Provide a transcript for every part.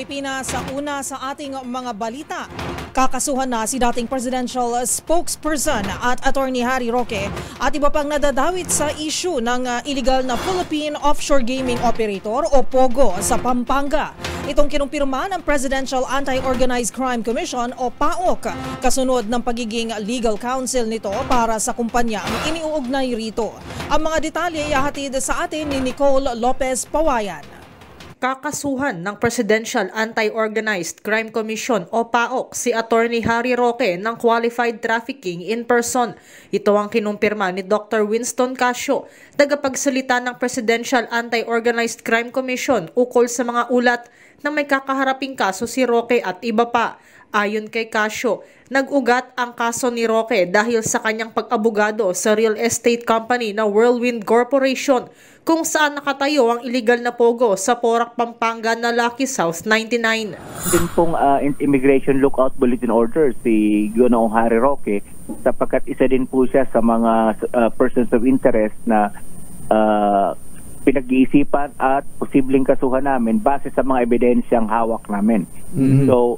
Pilipinas, sa una sa ating mga balita. Kakasuhan na si dating presidential spokesperson at Attorney Harry Roque at iba pang nadadawit sa issue ng illegal na Philippine Offshore Gaming Operator o POGO sa Pampanga. Itong kinumpirma ng Presidential Anti-Organized Crime Commission o PAOC kasunod ng pagiging legal counsel nito para sa kumpanya ang iniuugnay rito. Ang mga detalye ihahatid sa atin ni Nicole Lopez Pawayan. Kakasuhan ng Presidential Anti-Organized Crime Commission o PAOC si Attorney Harry Roque ng qualified trafficking in person. Ito ang kinumpirma ni Dr. Winston Casio, tagapagsalita ng Presidential Anti-Organized Crime Commission ukol sa mga ulat na may kakaharaping kaso si Roque at iba pa. Ayon kay Casio, nag-ugat ang kaso ni Roque dahil sa kanyang pag-abogado sa real estate company na Whirlwind Corporation kung saan nakatayo ang illegal na pogo sa Porac, Pampanga na Lucky South 99. Din pong immigration lookout bulletin order si Ginoong Harry Roque sapagkat isa din po siya sa mga persons of interest na pinag-iisipan at posibleng kasuhan namin base sa mga ebidensyang hawak namin. So,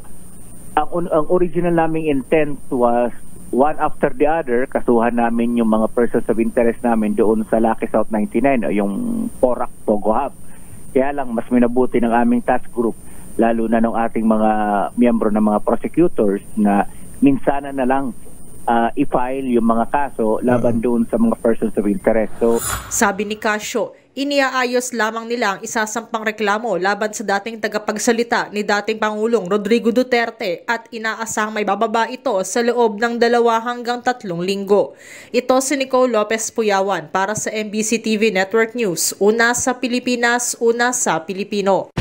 ang original naming intent was one after the other, kasuhan namin yung mga persons of interest namin doon sa Lucky South 99 o yung Porac Pogo Hub. Kaya lang mas minabuti ng aming task group, lalo na ng ating mga miyembro ng mga prosecutors na minsana na lang i-file yung mga kaso laban doon sa mga persons of interest. So, sabi ni Casio, iniaayos lamang nila ang isasampang reklamo laban sa dating tagapagsalita ni dating Pangulong Rodrigo Duterte at inaasang may bababa ito sa loob ng 2 hanggang 3 linggo. Ito si Nicole Lopez Puyawan para sa MBC TV Network News. Una sa Pilipinas, una sa Pilipino.